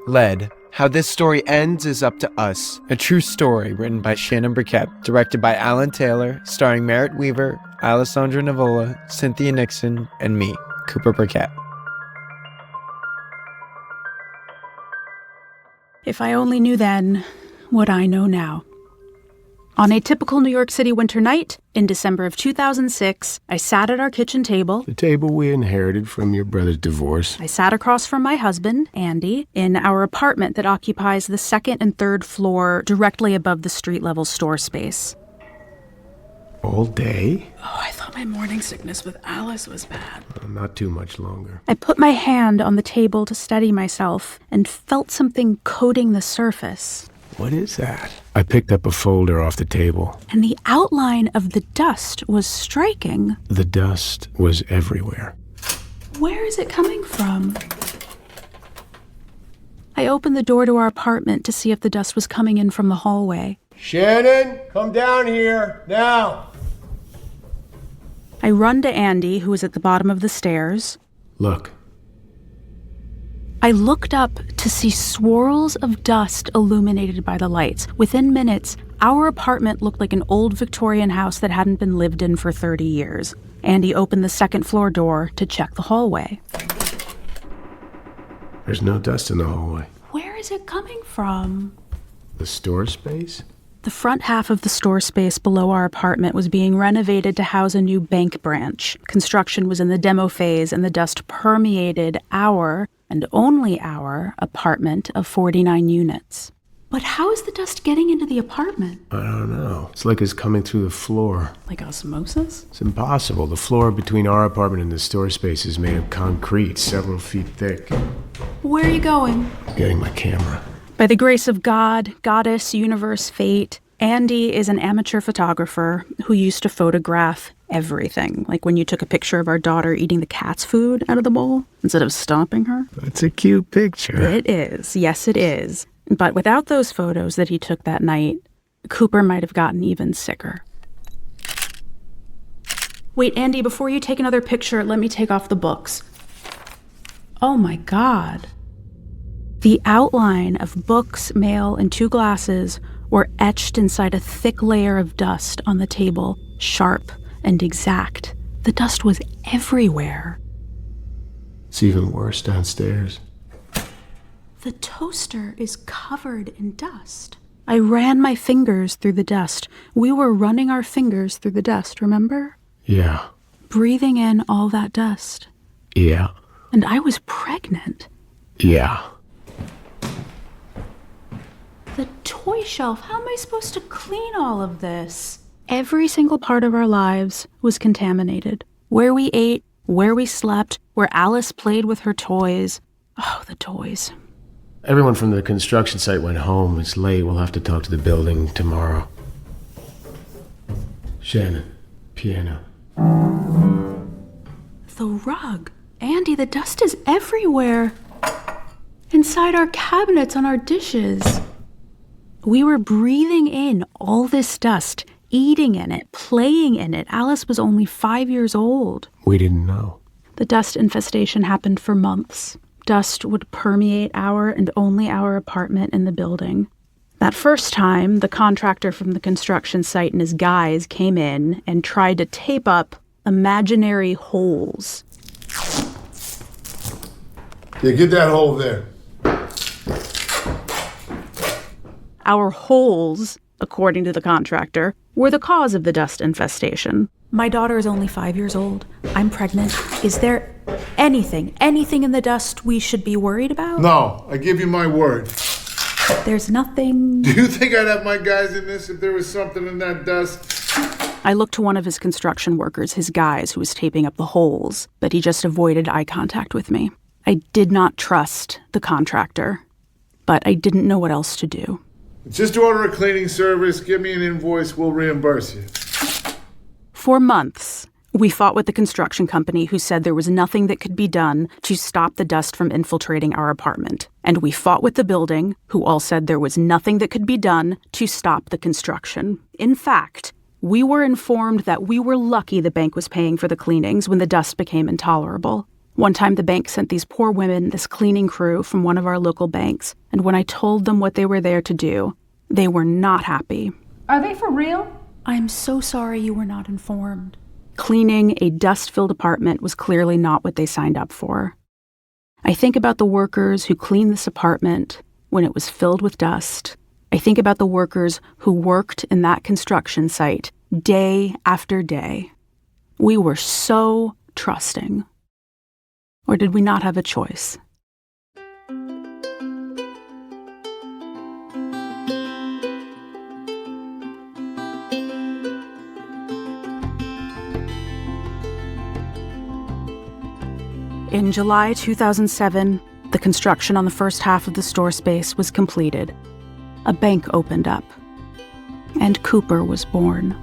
Led, How This Story Ends Is Up to Us, a true story written by Shannon Burkett, directed by Alan Taylor, starring Merritt Wever, Alessandro Nivola, Cynthia Nixon, and me, Cooper Burkett. If I only knew then what I know now. On a typical New York City winter night in December of 2006, I sat at our kitchen table. The table we inherited from your brother's divorce. I sat across from my husband, Andy, in our apartment that occupies the second and third floor directly above the street-level store space. All day? Oh, I thought my morning sickness with Alice was bad. Not too much longer. I put my hand on the table to steady myself and felt something coating the surface. What is that? I picked up a folder off the table. And the outline of the dust was striking. The dust was everywhere. Where is it coming from? I opened the door to our apartment to see if the dust was coming in from the hallway. Shannon, come down here, now! I run to Andy, who was at the bottom of the stairs. Look. I looked up to see swirls of dust illuminated by the lights. Within minutes, our apartment looked like an old Victorian house that hadn't been lived in for 30 years. Andy opened the second floor door to check the hallway. There's no dust in the hallway. Where is it coming from? The store space? The front half of the store space below our apartment was being renovated to house a new bank branch. Construction was in the demo phase, and the dust permeated our, and only our, apartment of 49 units. But how is the dust getting into the apartment? I don't know. It's like it's coming through the floor. Like osmosis? It's impossible. The floor between our apartment and the store space is made of concrete, several feet thick. Where are you going? Getting my camera. By the grace of God, goddess, universe, fate, Andy is an amateur photographer who used to photograph everything. Like when you took a picture of our daughter eating the cat's food out of the bowl instead of stomping her. That's a cute picture. It is. Yes, it is. But without those photos that he took that night, Cooper might have gotten even sicker. Wait, Andy, before you take another picture, let me take off the books. Oh my God. The outline of books, mail, and 2 glasses were etched inside a thick layer of dust on the table, sharp and exact. The dust was everywhere. It's even worse downstairs. The toaster is covered in dust. I ran my fingers through the dust. We were running our fingers through the dust, remember? Yeah. Breathing in all that dust. Yeah. And I was pregnant. Yeah. The toy shelf. How am I supposed to clean all of this? Every single part of our lives was contaminated. Where we ate, where we slept, where Alice played with her toys. Oh, the toys. Everyone from the construction site went home. It's late. We'll have to talk to the building tomorrow. Shannon, piano. The rug. Andy, the dust is everywhere. Inside our cabinets, on our dishes. We were breathing in all this dust, eating in it, playing in it. Alice was only 5 years old. We didn't know. The dust infestation happened for months. Dust would permeate our and only our apartment in the building. That first time, the contractor from the construction site and his guys came in and tried to tape up imaginary holes. Yeah, get that hole there. Our holes, according to the contractor, were the cause of the dust infestation. My daughter is only 5 years old. I'm pregnant. Is there anything in the dust we should be worried about? No, I give you my word. There's nothing. Do you think I'd have my guys in this if there was something in that dust? I looked to one of his construction workers, his guys, who was taping up the holes, but he just avoided eye contact with me. I did not trust the contractor, but I didn't know what else to do. Just order a cleaning service, give me an invoice, we'll reimburse you. For months, we fought with the construction company who said there was nothing that could be done to stop the dust from infiltrating our apartment. And we fought with the building, who all said there was nothing that could be done to stop the construction. In fact, we were informed that we were lucky the bank was paying for the cleanings when the dust became intolerable. One time the bank sent these poor women this cleaning crew from one of our local banks, and when I told them what they were there to do, they were not happy. Are they for real? I am so sorry you were not informed. Cleaning a dust-filled apartment was clearly not what they signed up for. I think about the workers who cleaned this apartment when it was filled with dust. I think about the workers who worked in that construction site day after day. We were so trusting. Or did we not have a choice? In July 2007, the construction on the first half of the store space was completed. A bank opened up, and Cooper was born.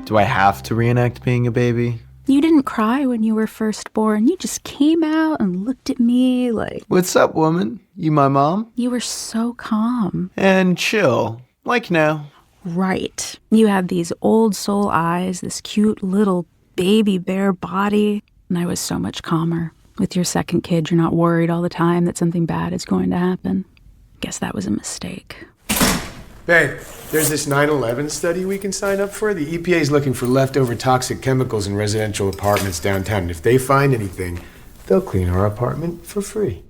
Do I have to reenact being a baby? You didn't cry when you were first born. You just came out and looked at me like... What's up, woman? You my mom? You were so calm. And chill, like now. Right. You had these old soul eyes, this cute little baby bear body, and I was so much calmer. With your second kid, you're not worried all the time that something bad is going to happen. Guess that was a mistake. Babe, there's this 9/11 study we can sign up for. The EPA is looking for leftover toxic chemicals in residential apartments downtown. And if they find anything, they'll clean our apartment for free.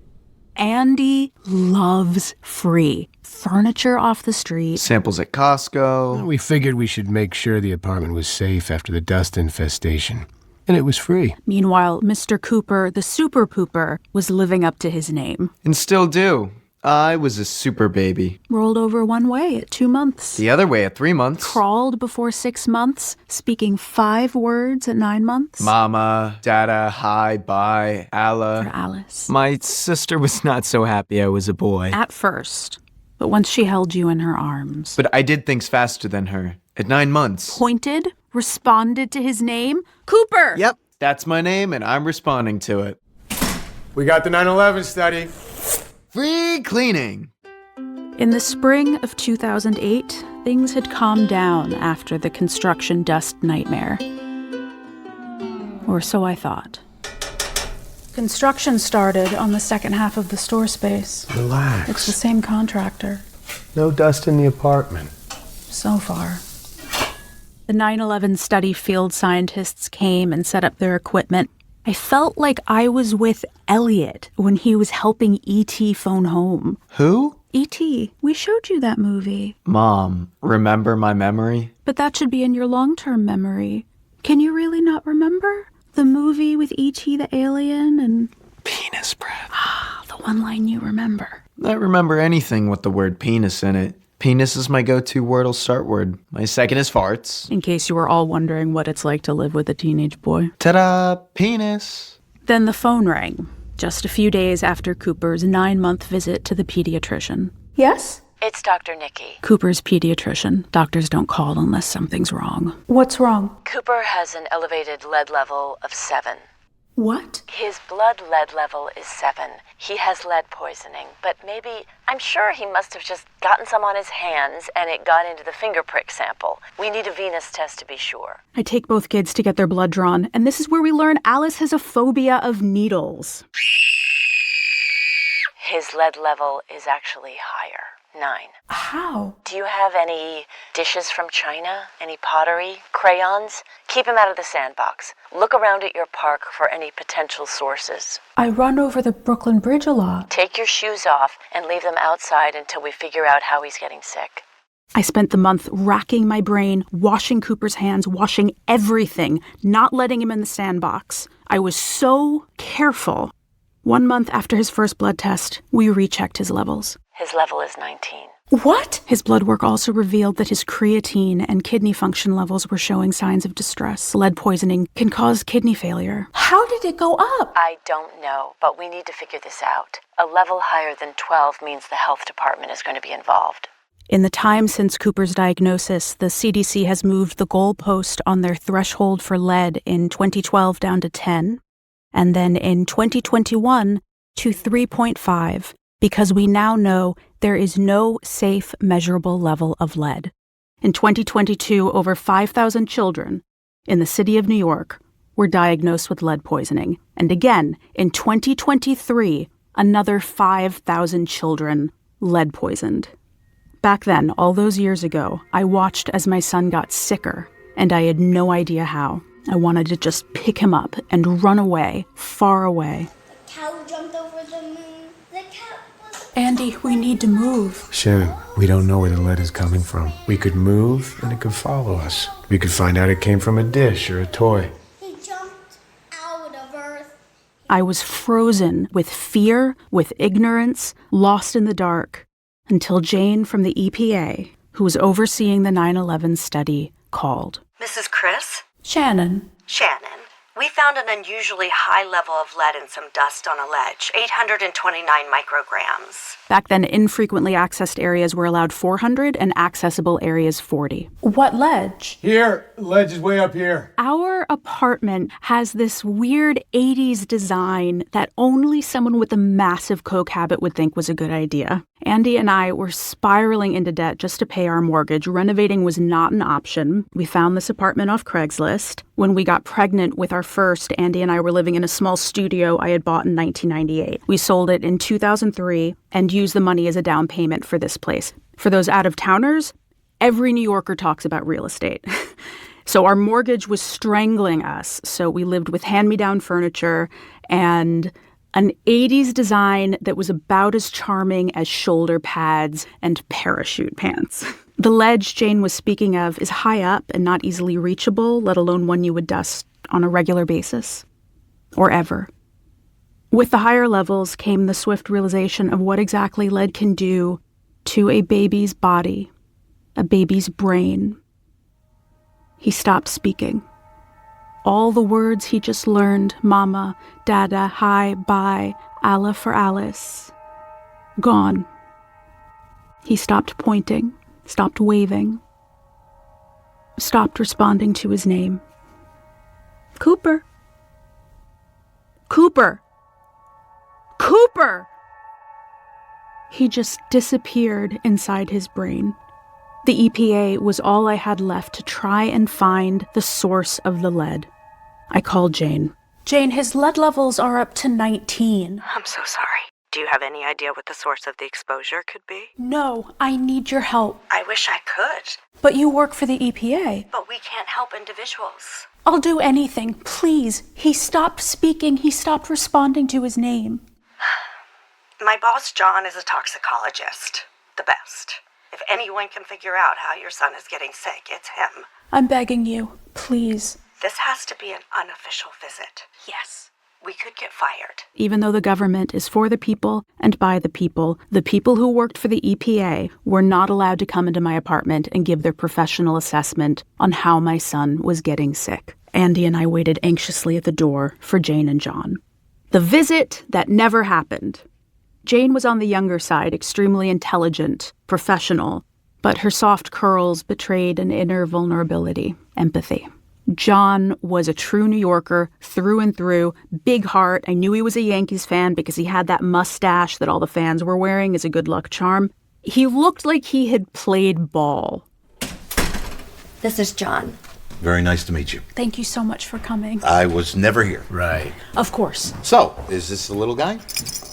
Andy loves free. Furniture off the street. Samples at Costco. We figured we should make sure the apartment was safe after the dust infestation. And it was free. Meanwhile, Mr. Cooper, the super pooper, was living up to his name. And still do. I was a super baby. Rolled over one way at 2 months. The other way at 3 months. Crawled before 6 months, speaking 5 words at 9 months. Mama, dada, hi, bye, For Allah. Alice. My sister was not so happy I was a boy. At first. But once she held you in her arms. But I did things faster than her. At 9 months. Pointed, responded to his name. Cooper! Yep, that's my name and I'm responding to it. We got the 9/11 study. Free cleaning. In the spring of 2008, things had calmed down after the construction dust nightmare. Or so I thought. Construction started on the second half of the store space. Relax. It's the same contractor. No dust in the apartment. So far. The 9/11 study field scientists came and set up their equipment. I felt like I was with Elliot when he was helping E.T. phone home. Who? E.T., we showed you that movie. Mom, remember my memory? But that should be in your long-term memory. Can you really not remember? The movie with E.T. the alien and... Penis breath. the one line you remember. I remember anything with the word penis in it. Penis is my go-to Wordle start word. My second is farts. In case you were all wondering what it's like to live with a teenage boy. Ta-da! Penis. Then the phone rang, just a few days after Cooper's 9-month visit to the pediatrician. Yes? It's Dr. Nikki. Cooper's pediatrician. Doctors don't call unless something's wrong. What's wrong? Cooper has an elevated lead level of 7. What? His blood lead level is 7. He has lead poisoning, but I'm sure he must have just gotten some on his hands and it got into the finger prick sample. We need a venous test to be sure. I take both kids to get their blood drawn, and this is where we learn Alice has a phobia of needles. His lead level is actually higher, 9. How? Do you have any dishes from China? Any pottery? Crayons? Keep him out of the sandbox. Look around at your park for any potential sources. I run over the Brooklyn Bridge a lot. Take your shoes off and leave them outside until we figure out how he's getting sick. I spent the month racking my brain, washing Cooper's hands, washing everything, not letting him in the sandbox. I was so careful. 1 month after his first blood test, we rechecked his levels. His level is 19. What? His blood work also revealed that his creatine and kidney function levels were showing signs of distress. Lead poisoning can cause kidney failure. How did it go up? I don't know, but we need to figure this out. A level higher than 12 means the health department is going to be involved. In the time since Cooper's diagnosis, the CDC has moved the goalpost on their threshold for lead in 2012 down to 10, and then in 2021 to 3.5, because we now know there is no safe measurable level of lead. In 2022, over 5,000 children in the city of New York were diagnosed with lead poisoning. And again, in 2023, another 5,000 children lead poisoned. Back then, all those years ago, I watched as my son got sicker, and I had no idea how. I wanted to just pick him up and run away, far away. The cow jumped over the moon. The cat was... Andy, we need to move. Shannon, we don't know where the lead is coming from. We could move, and it could follow us. We could find out it came from a dish or a toy. He jumped out of Earth. I was frozen with fear, with ignorance, lost in the dark, until Jane from the EPA, who was overseeing the 9/11 study, called. Mrs. Chris? Shannon. Shannon, we found an unusually high level of lead and some dust on a ledge, 829 micrograms. Back then, infrequently accessed areas were allowed 400 and accessible areas 40. What ledge? Here, the ledge is way up here. Our apartment has this weird 80s design that only someone with a massive coke habit would think was a good idea. Andy and I were spiraling into debt just to pay our mortgage. Renovating was not an option. We found this apartment off Craigslist. When we got pregnant with our first, Andy and I were living in a small studio I had bought in 1998. We sold it in 2003 and used the money as a down payment for this place. For those out-of-towners, every New Yorker talks about real estate. So our mortgage was strangling us. So we lived with hand-me-down furniture and an 80s design that was about as charming as shoulder pads and parachute pants. The ledge Jane was speaking of is high up and not easily reachable, let alone one you would dust on a regular basis. Or ever. With the higher levels came the swift realization of what exactly lead can do to a baby's body, a baby's brain. He stopped speaking. All the words he just learned, mama, dada, hi, bye, Allah for Alice, gone. He stopped pointing, stopped waving, stopped responding to his name. Cooper. Cooper. Cooper! He just disappeared inside his brain. The EPA was all I had left to try and find the source of the lead. I called Jane. Jane, his lead levels are up to 19. I'm so sorry. Do you have any idea what the source of the exposure could be? No, I need your help. I wish I could. But you work for the EPA. But we can't help individuals. I'll do anything, please. He stopped speaking. He stopped responding to his name. My boss, John, is a toxicologist. The best. If anyone can figure out how your son is getting sick, it's him. I'm begging you, please. This has to be an unofficial visit. Yes. We could get fired. Even though the government is for the people and by the people who worked for the EPA were not allowed to come into my apartment and give their professional assessment on how my son was getting sick. Andy and I waited anxiously at the door for Jane and John. The visit that never happened. Jane was on the younger side, extremely intelligent, professional, but her soft curls betrayed an inner vulnerability, empathy. John was a true New Yorker through and through, big heart. I knew he was a Yankees fan because he had that mustache that all the fans were wearing as a good luck charm. He looked like he had played ball. This is John. Very nice to meet you. Thank you so much for coming. I was never here. Right. Of course. So, is this the little guy?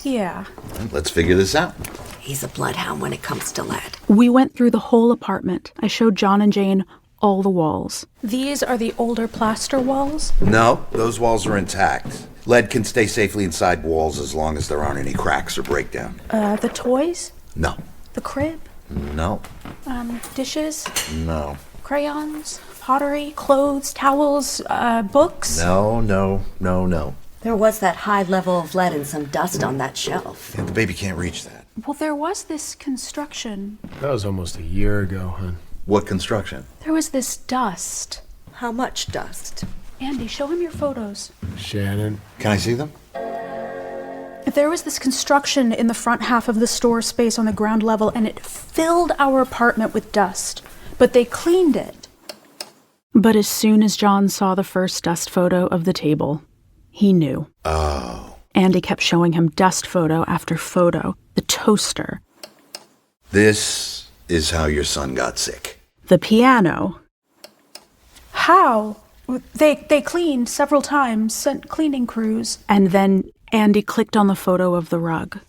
Yeah. Let's figure this out. He's a bloodhound when it comes to lead. We went through the whole apartment. I showed John and Jane all the walls. These are the older plaster walls? No, those walls are intact. Lead can stay safely inside walls as long as there aren't any cracks or breakdown. The toys? No. The crib? No. Dishes? No. Crayons? Pottery? Clothes? Towels? Books? No. There was that high level of lead and some dust on that shelf. Yeah, the baby can't reach that. Well, there was this construction. That was almost a year ago, hon. What construction? There was this dust. How much dust? Andy, show him your photos. Shannon. Can I see them? There was this construction in the front half of the store space on the ground level, and it filled our apartment with dust. But they cleaned it. But as soon as John saw the first dust photo of the table, he knew. Oh. Andy kept showing him dust photo after photo. The toaster. This is how your son got sick. The piano. How? They cleaned several times, sent cleaning crews. And then Andy clicked on the photo of the rug.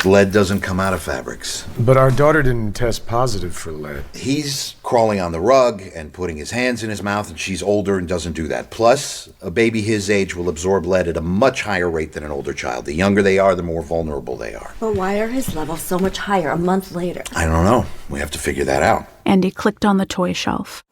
Lead doesn't come out of fabrics. But our daughter didn't test positive for lead. He's crawling on the rug and putting his hands in his mouth, and she's older and doesn't do that. Plus, a baby his age will absorb lead at a much higher rate than an older child. The younger they are, the more vulnerable they are. But why are his levels so much higher a month later? I don't know. We have to figure that out. Andy clicked on the toy shelf.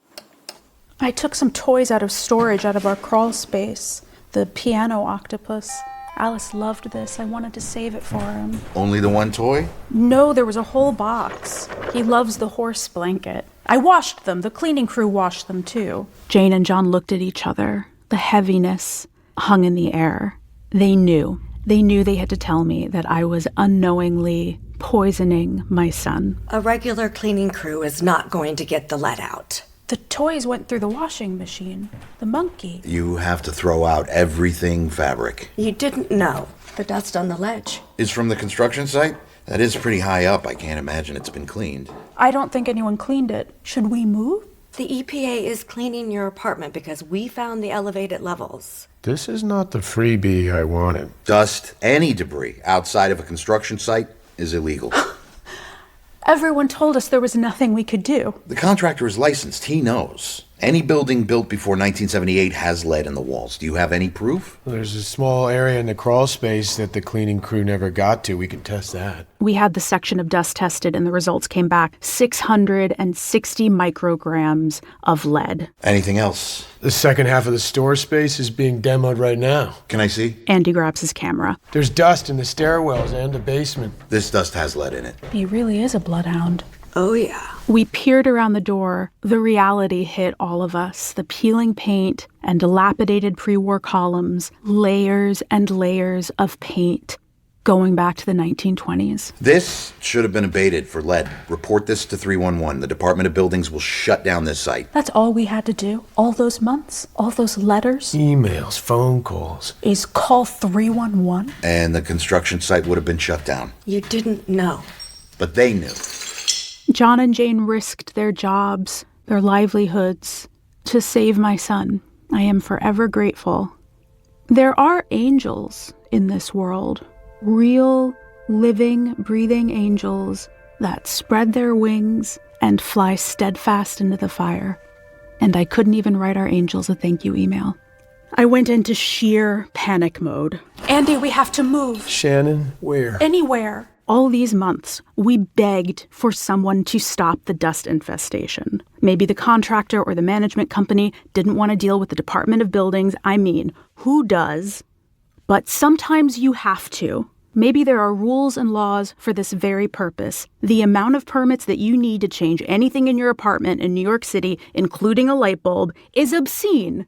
I took some toys out of storage out of our crawl space. The piano octopus. Alice loved this. I wanted to save it for him. Only the one toy? No, there was a whole box. He loves the horse blanket. I washed them. The cleaning crew washed them too. Jane and John looked at each other. The heaviness hung in the air. They knew. They knew they had to tell me that I was unknowingly poisoning my son. A regular cleaning crew is not going to get the lead out. The toys went through the washing machine. The monkey. You have to throw out everything fabric. You didn't know. The dust on the ledge Is from the construction site? That is pretty high up. I can't imagine it's been cleaned. I don't think anyone cleaned it. Should we move? The EPA is cleaning your apartment because we found the elevated levels. This is not the freebie I wanted. Dust, any debris outside of a construction site is illegal. Everyone told us there was nothing we could do. The contractor is licensed. He knows. Any building built before 1978 has lead in the walls. Do you have any proof? There's a small area in the crawl space that the cleaning crew never got to. We can test that. We had the section of dust tested, and the results came back 660 micrograms of lead. Anything else? The second half of the store space is being demoed right now. Can I see? Andy grabs his camera. There's dust in the stairwells and the basement. This dust has lead in it. He really is a bloodhound. Oh, yeah. We peered around the door. The reality hit all of us. The peeling paint and dilapidated pre-war columns, layers and layers of paint going back to the 1920s. This should have been abated for lead. Report this to 311. The Department of Buildings will shut down this site. That's all we had to do. All those months, all those letters. Emails, phone calls. Is call 311. And the construction site would have been shut down. You didn't know. But they knew. John and Jane risked their jobs, their livelihoods, to save my son. I am forever grateful. There are angels in this world. Real, living, breathing angels that spread their wings and fly steadfast into the fire. And I couldn't even write our angels a thank you email. I went into sheer panic mode. Andy, we have to move. Shannon, where? Anywhere. All these months, we begged for someone to stop the dust infestation. Maybe the contractor or the management company didn't want to deal with the Department of Buildings. I mean, who does? But sometimes you have to. Maybe there are rules and laws for this very purpose. The amount of permits that you need to change anything in your apartment in New York City, including a light bulb, is obscene.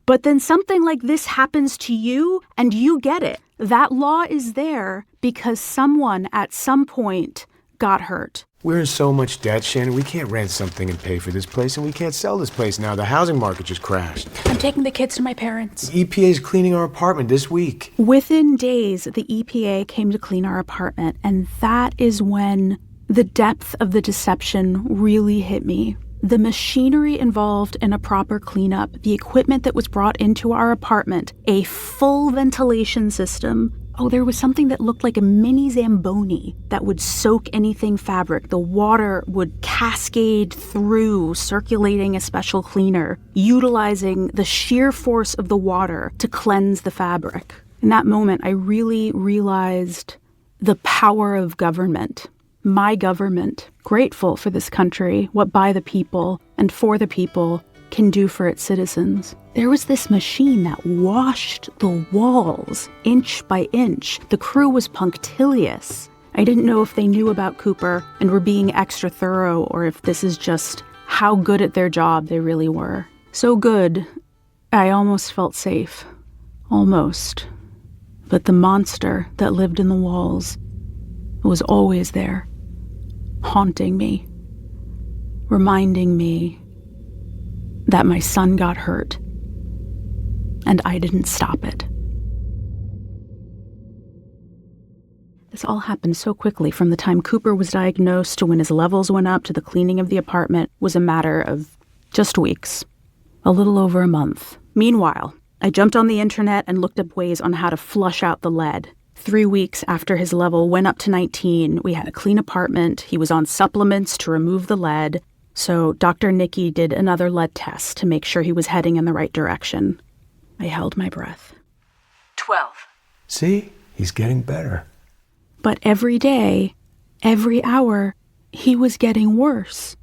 But then something like this happens to you and you get it. That law is there because someone at some point got hurt. We're in so much debt, Shannon. We can't rent something and pay for this place, and we can't sell this place now. The housing market just crashed. I'm taking the kids to my parents. The EPA is cleaning our apartment this week. Within days, the EPA came to clean our apartment, and that is when the depth of the deception really hit me. The machinery involved in a proper cleanup, the equipment that was brought into our apartment, a full ventilation system. Oh, there was something that looked like a mini Zamboni that would soak anything fabric. The water would cascade through, circulating a special cleaner, utilizing the sheer force of the water to cleanse the fabric. In that moment, I really realized the power of government. My government, grateful for this country, what by the people and for the people can do for its citizens. There was this machine that washed the walls inch by inch. The crew was punctilious. I didn't know if they knew about Cooper and were being extra thorough or if this is just how good at their job they really were. So good, I almost felt safe. Almost. But the monster that lived in the walls was always there, haunting me, reminding me that my son got hurt, and I didn't stop it. This all happened so quickly. From the time Cooper was diagnosed to when his levels went up to the cleaning of the apartment was a matter of just weeks. A little over a month. Meanwhile, I jumped on the internet and looked up ways on how to flush out the lead. 3 weeks after his level went up to 19, we had a clean apartment. He was on supplements to remove the lead. So Dr. Nikki did another lead test to make sure he was heading in the right direction. I held my breath. 12. See? He's getting better. But every day, every hour, he was getting worse,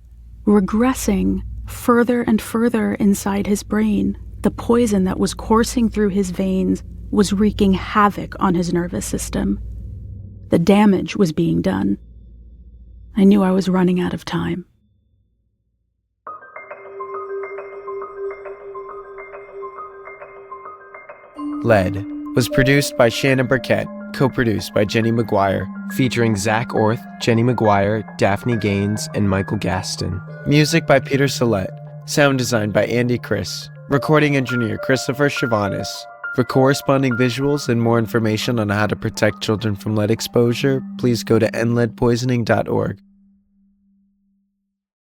regressing further and further inside his brain. The poison that was coursing through his veins was wreaking havoc on his nervous system. The damage was being done. I knew I was running out of time. Lead was produced by Shannon Burkett, co-produced by Jenny Maguire, featuring Zach Orth, Jenny Maguire, Daphne Gaines, and Michael Gaston. Music by Peter Sollett. Sound design by Andy Chris. Recording engineer Christopher Chavanis. For corresponding visuals and more information on how to protect children from lead exposure, please go to endleadpoisoning.org.